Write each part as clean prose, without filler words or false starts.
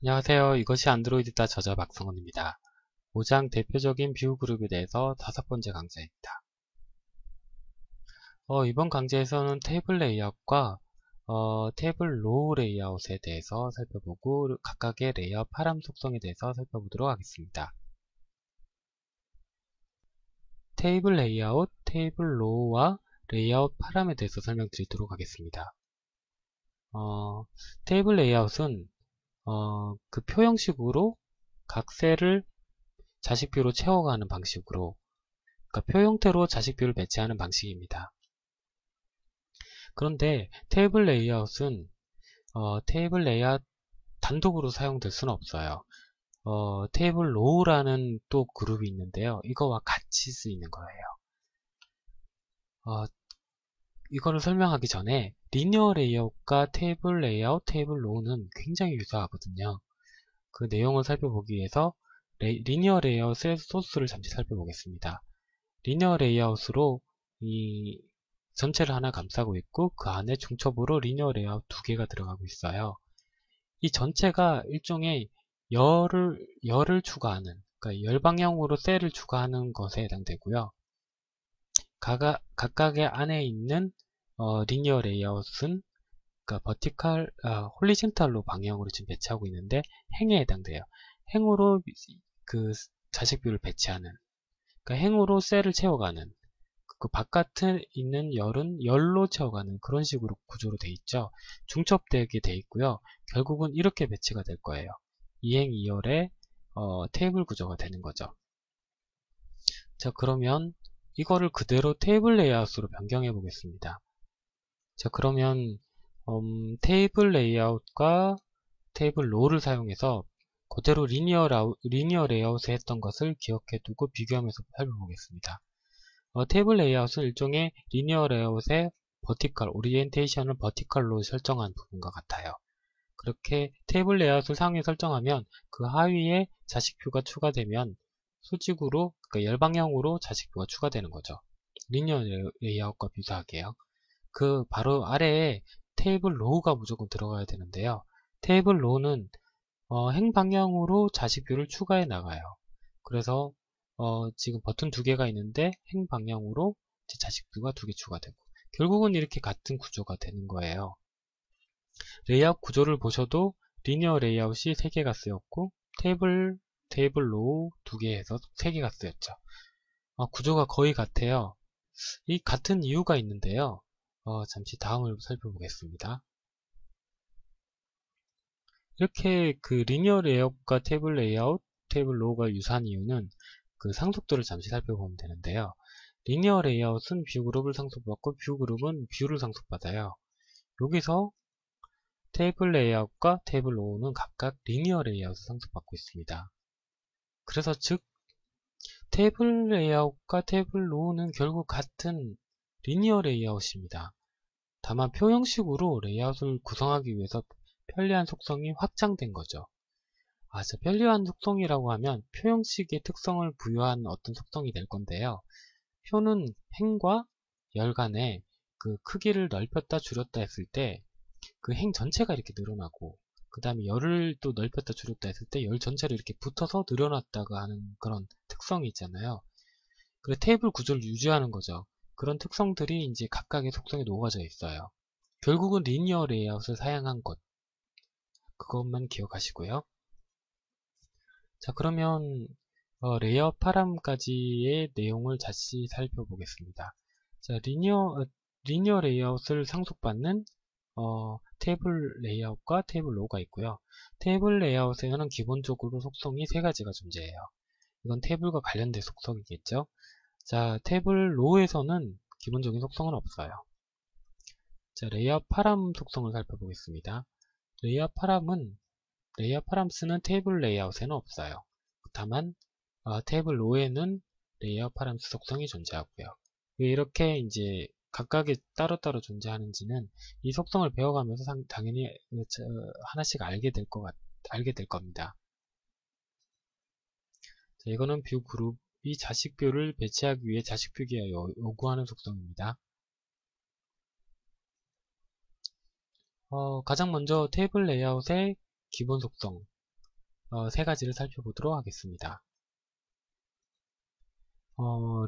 안녕하세요. 이것이 안드로이드다 저자 박성훈입니다. 5장 대표적인 뷰 그룹에 대해서 5번째 강좌입니다. 이번 강좌에서는 테이블 레이아웃과 테이블 로우 레이아웃에 대해서 살펴보고 각각의 레이아웃 파람 속성에 대해서 살펴보도록 하겠습니다. 테이블 레이아웃, 테이블 로우와 레이아웃 파람에 대해서 설명드리도록 하겠습니다. 테이블 레이아웃은 그 표 형식으로 각 셀을 자식뷰로 채워가는 방식으로, 그러니까 표 형태로 자식뷰를 배치하는 방식입니다. 그런데 테이블 레이아웃은 테이블 레이아웃 단독으로 사용될 수는 없어요. 테이블 로우라는 또 그룹이 있는데요. 이거와 같이 쓰이는 거예요. 이거를 설명하기 전에 리니어 레이아웃과 테이블 레이아웃, 테이블 로우는 굉장히 유사하거든요. 그 내용을 살펴보기 위해서 리니어 레이아웃의 소스를 잠시 살펴보겠습니다. 리니어 레이아웃으로 이 전체를 하나 감싸고 있고 그 안에 중첩으로 리니어 레이아웃 2개가 들어가고 있어요. 이 전체가 일종의 열을 추가하는, 그러니까 열 방향으로 셀을 추가하는 것에 해당되고요. 각각의 안에 있는 리니어 레이아웃은 그러니까 홀리젠탈로 방향으로 지금 배치하고 있는데 행에 해당돼요. 행으로 그 자식뷰를 배치하는, 그러니까 행으로 셀을 채워가는, 그 바깥에 있는 열은 열로 채워가는 그런 식으로 구조로 돼 있죠. 중첩되게 돼 있고요. 결국은 이렇게 배치가 될 거예요. 2행 2열의 테이블 구조가 되는 거죠. 자, 그러면 이거를 그대로 테이블 레이아웃으로 변경해 보겠습니다. 자, 그러면 테이블 레이아웃과 테이블 로우를 사용해서 그대로 리니어 레이아웃에 했던 것을 기억해 두고 비교하면서 살펴보겠습니다. 테이블 레이아웃은 일종의 리니어 레이아웃의 오리엔테이션을 버티컬로 설정한 부분과 같아요. 그렇게 테이블 레이아웃을 상위에 설정하면 그 하위에 자식표가 추가되면 수직으로, 그러니까 열방향으로 자식표가 추가되는 거죠. 리니어 레이아웃과 비슷하게요. 그 바로 아래에 테이블 로우가 무조건 들어가야 되는데요. 테이블 로우는 행방향으로 자식표를 추가해 나가요. 그래서 지금 버튼 2개가 있는데 행방향으로 자식뷰가 2개 추가되고 결국은 이렇게 같은 구조가 되는 거예요. 레이아웃 구조를 보셔도 리니어 레이아웃이 3개가 쓰였고 테이블 로우 2개 해서 3개가 쓰였죠. 구조가 거의 같아요. 이 같은 이유가 있는데요. 잠시 다음을 살펴보겠습니다. 이렇게 그 리니어 레이아웃과 테이블 레이아웃, 테이블 로우가 유사한 이유는 그 상속도를 잠시 살펴보면 되는데요. 리니어 레이아웃은 뷰 그룹을 상속받고 뷰 그룹은 뷰를 상속받아요. 여기서 테이블 레이아웃과 테이블 로우는 각각 리니어 레이아웃을 상속받고 있습니다. 그래서 즉 테이블 레이아웃과 테이블 로우는 결국 같은 리니어 레이아웃입니다. 다만 표 형식으로 레이아웃을 구성하기 위해서 편리한 속성이 확장된 거죠. 편리한 속성이라고 하면 표 형식의 특성을 부여한 어떤 속성이 될 건데요. 표는 행과 열 간의 그 크기를 넓혔다 줄였다 했을 때 그 행 전체가 이렇게 늘어나고 그 다음에 열을 또 넓혔다 줄였다 했을 때 열 전체를 이렇게 붙어서 늘어났다가 하는 그런 특성이 있잖아요. 그 테이블 구조를 유지하는 거죠. 그런 특성들이 이제 각각의 속성에 녹아져 있어요. 결국은 리니어 레이아웃을 사용한 것, 그것만 기억하시고요. 자, 그러면 레이아웃 파람까지의 내용을 다시 살펴보겠습니다. 자, 리니어 레이아웃을 상속받는 테이블 레이아웃과 테이블 로우가 있고요. 테이블 레이아웃에는 기본적으로 속성이 3가지가 존재해요. 이건 테이블과 관련된 속성이겠죠. 자, 테이블 로우에서는 기본적인 속성은 없어요. 자, 레이아웃 파람 속성을 살펴보겠습니다. 레이아웃 파람스는 테이블 레이아웃에는 없어요. 다만 테이블 로우에는 레이아웃 파람스 속성이 존재하고요. 왜 이렇게 이제 각각이 따로따로 존재하는지는 이 속성을 배워가면서 당연히 하나씩 알게 될 겁니다. 자, 이거는 뷰 그룹이 자식뷰를 배치하기 위해 자식뷰기가 요구하는 속성입니다. 가장 먼저 테이블 레이아웃의 기본 속성, 세 가지를 살펴보도록 하겠습니다.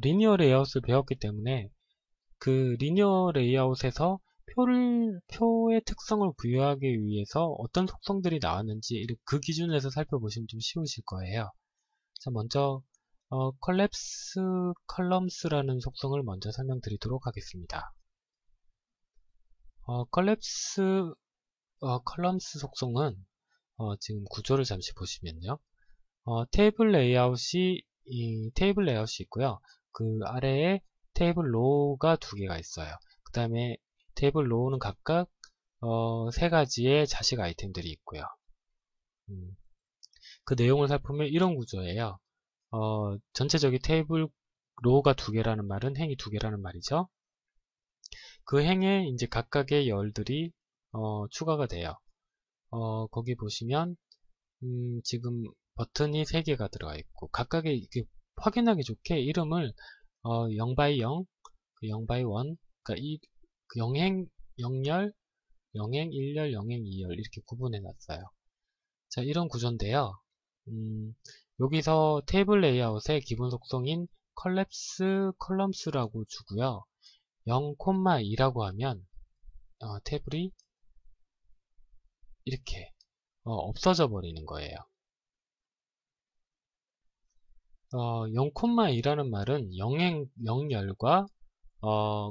리니어 레이아웃을 배웠기 때문에 그 리니어 레이아웃에서 표의 특성을 부여하기 위해서 어떤 속성들이 나왔는지 그 기준에서 살펴보시면 좀 쉬우실 거예요. 자, 먼저 collapse columns라는 속성을 먼저 설명드리도록 하겠습니다. collapse columns 속성은 지금 구조를 잠시 보시면요. 테이블 레이아웃이 있고요. 그 아래에 테이블 로우가 두 개가 있어요. 그 다음에 테이블 로우는 각각 세 가지의 자식 아이템들이 있고요. 그 내용을 살펴보면 이런 구조예요. 전체적인 테이블 로우가 두 개라는 말은 행이 두 개라는 말이죠. 그 행에 이제 각각의 열들이 추가가 돼요. 거기 보시면 지금 버튼이 3개가 들어가 있고 각각의 이렇게 확인하기 좋게 이름을 0x0, 0x1, 그러니까 그 0행, 0열, 0행 1열, 0행 2열 이렇게 구분해 놨어요. 자, 이런 구조인데요. 여기서 테이블 레이아웃의 기본 속성인 collapse columns라고 주고요. 0,2라고 하면 테이블이 이렇게 없어져 버리는 거예요. 0,2라는 말은 0열과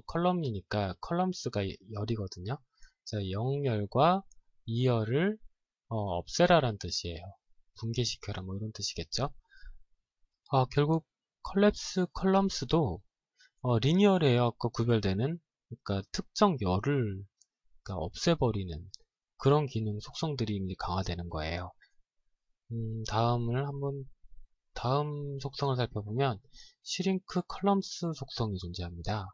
컬럼이니까 컬럼스가 열이거든요. 자, 0열과 2열을 없애라란 뜻이에요. 분개시켜라 뭐 이런 뜻이겠죠. 결국 컬랩스 컬럼스도 리니어 레이아웃과 구별되는 그러니까 특정 열을 그러니까 없애버리는 그런 기능 속성들이 이제 강화되는 거예요. 다음 속성을 살펴보면 시링크 컬럼스 속성이 존재합니다.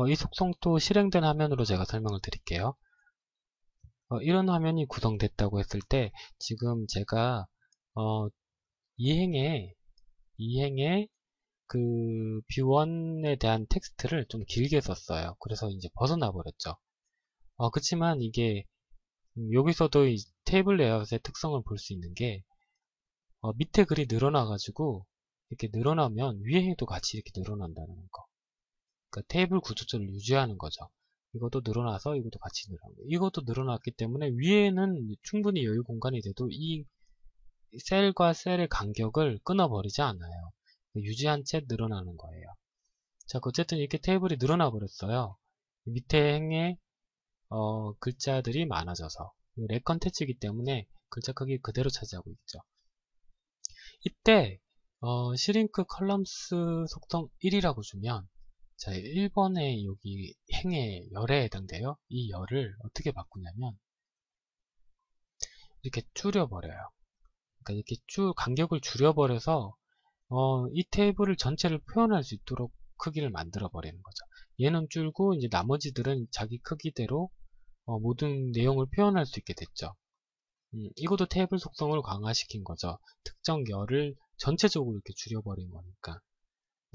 이 속성도 실행된 화면으로 제가 설명을 드릴게요. 이런 화면이 구성됐다고 했을 때 지금 제가 이 행에 그 뷰1에 대한 텍스트를 좀 길게 썼어요. 그래서 이제 벗어나 버렸죠. 그렇지만 이게 여기서도 이 테이블 레이아웃의 특성을 볼 수 있는 게 밑에 글이 늘어나 가지고 이렇게 늘어나면 위에 행도 같이 이렇게 늘어난다는 거. 그러니까 테이블 구조를 유지하는 거죠. 이것도 늘어나서 이것도 같이 늘어나고 이것도 늘어났기 때문에 위에는 충분히 여유 공간이 돼도 이 셀과 셀의 간격을 끊어버리지 않아요. 유지한 채 늘어나는 거예요. 자, 어쨌든 이렇게 테이블이 늘어나 버렸어요. 밑에 행에 글자들이 많아져서 렉 컨텐츠이기 때문에 글자 크기 그대로 차지하고 있죠. 이때 시링크 컬럼스 속성 1이라고 주면 자, 1번에 여기 행의 열에 해당돼요. 이 열을 어떻게 바꾸냐면 이렇게 줄여버려요. 그러니까 이렇게 쭉 간격을 줄여버려서 이 테이블을 전체를 표현할 수 있도록 크기를 만들어 버리는 거죠. 얘는 줄고 이제 나머지들은 자기 크기대로 모든 내용을 표현할 수 있게 됐죠. 이것도 테이블 속성을 강화시킨 거죠. 특정 열을 전체적으로 이렇게 줄여버린 거니까.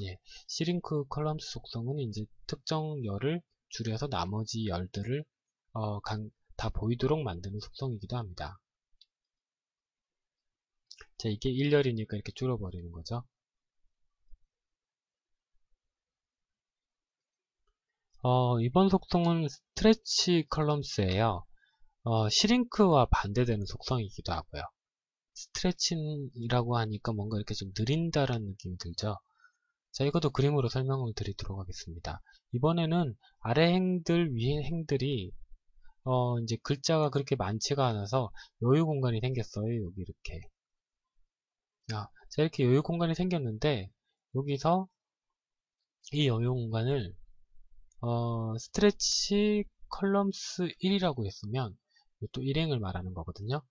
예, 시링크 컬럼스 속성은 이제 특정 열을 줄여서 나머지 열들을 다 보이도록 만드는 속성이기도 합니다. 자, 이게 1열이니까 이렇게 줄여버리는 거죠. 이번 속성은 스트레치 컬럼스예요. 시링크와 반대되는 속성이기도 하고요. 스트레칭이라고 하니까 뭔가 이렇게 좀 느린다라는 느낌이 들죠. 자, 이것도 그림으로 설명을 드리도록 하겠습니다. 이번에는 아래 행들, 위에 행들이 이제 글자가 그렇게 많지가 않아서 여유 공간이 생겼어요. 여기 이렇게. 자, 이렇게 여유 공간이 생겼는데 여기서 이 여유 공간을 스트레치 컬럼스 1이라고 했으면 또 일행을 말하는 거거든요.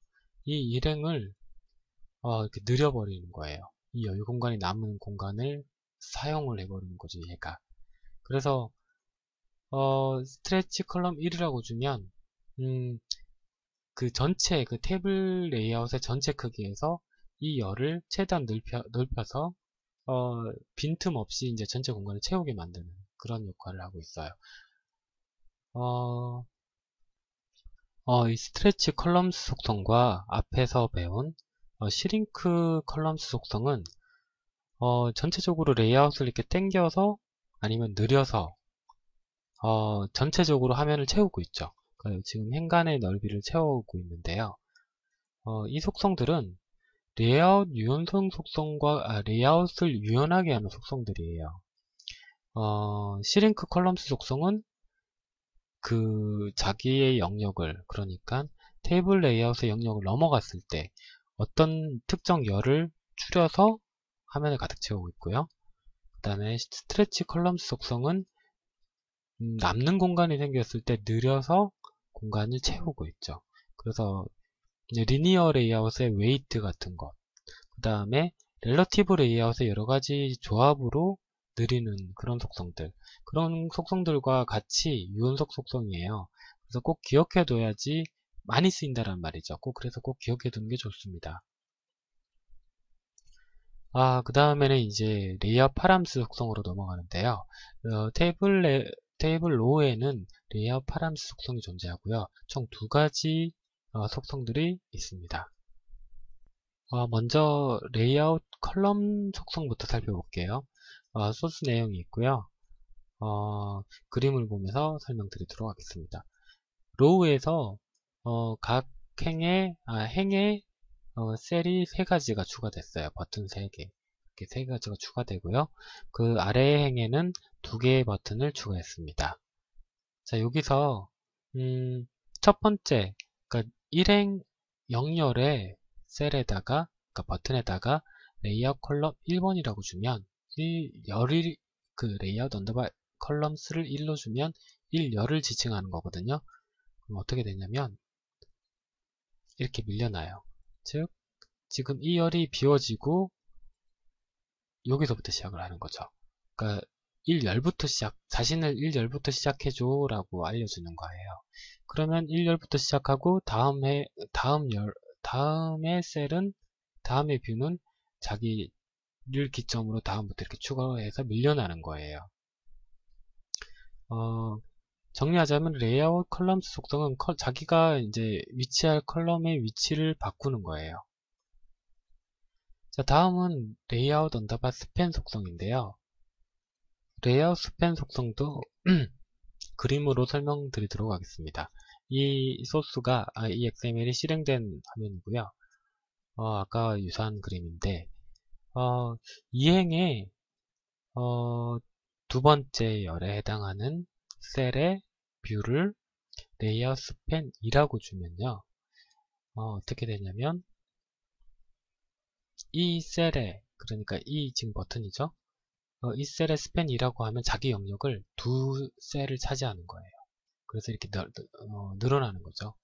이 일행을 이렇게 늘려버리는 거예요. 이 여유 공간이 남은 공간을 사용을 해버리는 거죠, 얘가. 그래서 스트레치 컬럼 1이라고 주면 그 전체 그 테이블 레이아웃의 전체 크기에서 이 열을 최대한 넓혀서 빈틈 없이 이제 전체 공간을 채우게 만드는 그런 역할을 하고 있어요. 이 스트레치 컬럼스 속성과 앞에서 배운 시링크 컬럼스 속성은 전체적으로 레이아웃을 이렇게 당겨서 아니면 느려서 전체적으로 화면을 채우고 있죠. 그러니까 지금 행간의 넓이를 채우고 있는데요. 이 속성들은 레이아웃 유연성 속성과 레이아웃을 유연하게 하는 속성들이에요. 시링크 컬럼스 속성은 그 자기의 영역을, 그러니까 테이블 레이아웃의 영역을 넘어갔을 때 어떤 특정 열을 줄여서 화면을 가득 채우고 있고요. 그 다음에 스트레치 컬럼스 속성은 남는 공간이 생겼을 때 느려서 공간을 채우고 있죠. 그래서 리니어 레이아웃의 웨이트 같은 것, 그 다음에 렐러티브 레이아웃의 여러가지 조합으로 느리는 그런 속성들, 그런 속성들과 같이 유연석 속성이에요. 그래서 꼭 기억해둬야지 많이 쓰인다는 말이죠. 그래서 꼭 기억해두는 게 좋습니다. 그 다음에는 이제 레이아웃 파람스 속성으로 넘어가는데요. 테이블 로우에는 레이아웃 파람스 속성이 존재하고요. 총 두 가지 속성들이 있습니다. 먼저 레이아웃 컬럼 속성부터 살펴볼게요. 소스 내용이 있고요. 그림을 보면서 설명드리도록 하겠습니다. 로우에서 각 행에 셀이 3가지가 추가됐어요. 버튼 3개. 이렇게 3가지가 추가되고요. 그 아래의 행에는 2개의 버튼을 추가했습니다. 자, 여기서 첫 번째, 그러니까 1행 0열의 셀에다가, 그러니까 버튼에다가 레이아웃 컬럼 1번이라고 주면 그 레이아웃 언더바 컬럼스를 1로 주면 1열을 지칭하는 거거든요. 그럼 어떻게 되냐면 이렇게 밀려나요. 즉 지금 이 열이 비워지고 여기서부터 시작을 하는 거죠. 그러니까 1열부터 자신을 1열부터 시작해줘 라고 알려주는 거예요. 그러면 1열부터 시작하고 다음의 셀은, 다음의 뷰는 자기를 기점으로 다음부터 이렇게 추가해서 밀려나는 거예요. 정리하자면 레이아웃 컬럼스 속성은 자기가 이제 위치할 컬럼의 위치를 바꾸는 거예요. 자, 다음은 레이아웃 언더바 스팬 속성인데요. 레이아웃 스팬 속성도 그림으로 설명드리도록 하겠습니다. 이 소스가, 이 XML이 실행된 화면이고요. 아까 유사한 그림인데, 이 행에, 두 번째 열에 해당하는 셀의 뷰를 레이아웃 스팬 2라고 주면요. 어떻게 되냐면, 이 셀에, 그러니까 이 지금 버튼이죠. 이 셀의 스팬 2라고 하면 자기 영역을 두 셀을 차지하는 거예요. 그래서 이렇게 늘어나는 거죠.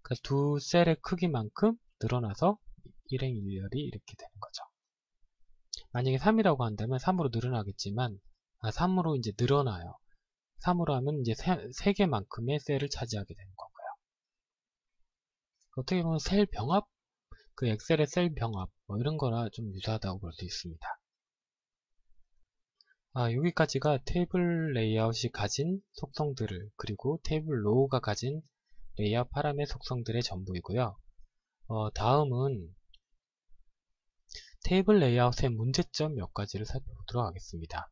그래서 두 셀의 크기만큼 늘어나서 1행 1열이 이렇게 되는 거죠. 만약에 3이라고 한다면 3으로 늘어나겠지만 3으로 이제 늘어나요. 3으로 하면 이제 3개만큼의 셀을 차지하게 되는 거고요. 어떻게 보면 셀 병합, 그 엑셀의 셀 병합 이런 거나 좀 유사하다고 볼 수 있습니다. 여기까지가 테이블 레이아웃이 가진 속성들을, 그리고 테이블 로우가 가진 레이아웃 파라의 속성들의 전부이고요. 다음은 테이블 레이아웃의 문제점 몇 가지를 살펴보도록 하겠습니다.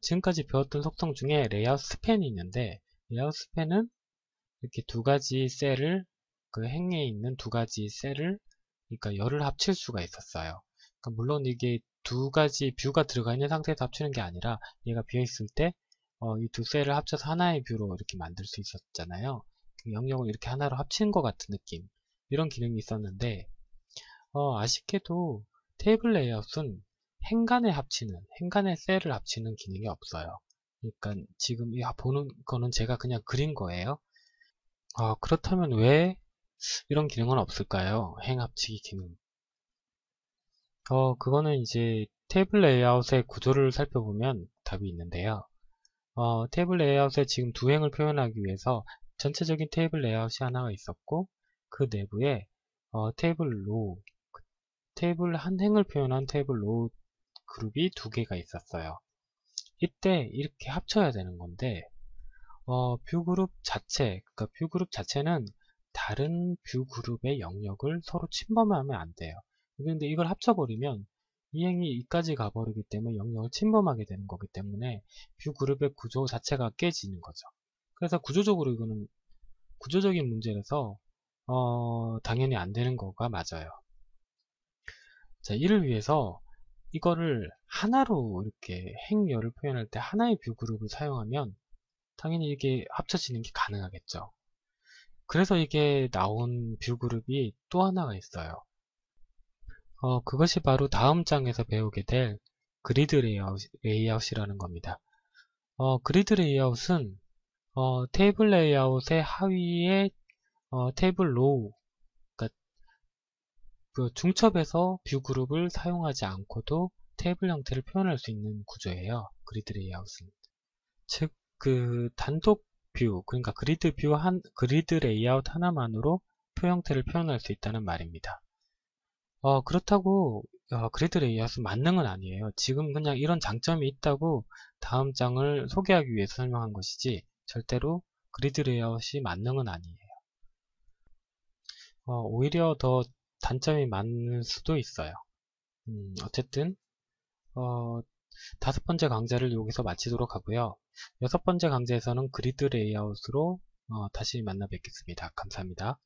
지금까지 배웠던 속성 중에 레이아웃 스팬이 있는데, 레이아웃 스팬은 이렇게 두 가지 셀을, 그 행에 있는 두 가지 셀을, 그러니까 열을 합칠 수가 있었어요. 그러니까 물론 이게 두 가지 뷰가 들어가 있는 상태에서 합치는 게 아니라, 얘가 비어있을 때 이 두 셀을 합쳐서 하나의 뷰로 이렇게 만들 수 있었잖아요. 그 영역을 이렇게 하나로 합치는 것 같은 느낌, 이런 기능이 있었는데, 아쉽게도 테이블 레이아웃은 행간의 셀을 합치는 기능이 없어요. 그러니까 지금 보는 거는 제가 그냥 그린 거예요. 그렇다면 왜 이런 기능은 없을까요? 행 합치기 기능. 그거는 이제 테이블 레이아웃의 구조를 살펴보면 답이 있는데요. 테이블 레이아웃에 지금 두 행을 표현하기 위해서 전체적인 테이블 레이아웃이 하나가 있었고, 그 내부에 테이블 한 행을 표현한 테이블 로우 그룹이 두 개가 있었어요. 이때 이렇게 합쳐야 되는 건데, 뷰 그룹 자체, 그러니까 뷰 그룹 자체는 다른 뷰 그룹의 영역을 서로 침범하면 안 돼요. 근데 이걸 합쳐버리면 이행이 이까지 가버리기 때문에 영역을 침범하게 되는 거기 때문에 뷰 그룹의 구조 자체가 깨지는 거죠. 그래서 구조적으로 이거는 구조적인 문제라서 당연히 안 되는 거가 맞아요. 자, 이를 위해서 이거를 하나로 이렇게 행렬을 표현할 때 하나의 뷰 그룹을 사용하면 당연히 이게 합쳐지는 게 가능하겠죠. 그래서 이게 나온 뷰 그룹이 또 하나가 있어요. 그것이 바로 다음 장에서 배우게 될 그리드 레이아웃이라는 겁니다. 그리드 레이아웃은 테이블 레이아웃의 하위에 테이블 로우, 그러니까 그 중첩에서 뷰 그룹을 사용하지 않고도 테이블 형태를 표현할 수 있는 구조예요. 그리드 레이아웃은. 즉, 그 단독 뷰, 그러니까 그리드 레이아웃 하나만으로 표 형태를 표현할 수 있다는 말입니다. 그렇다고 그리드 레이아웃은 만능은 아니에요. 지금 그냥 이런 장점이 있다고 다음 장을 소개하기 위해서 설명한 것이지 절대로 그리드 레이아웃이 만능은 아니에요. 오히려 더 단점이 많을 수도 있어요. 어쨌든 다섯 번째 강좌를 여기서 마치도록 하고요. 여섯 번째 강좌에서는 그리드 레이아웃으로 다시 만나 뵙겠습니다. 감사합니다.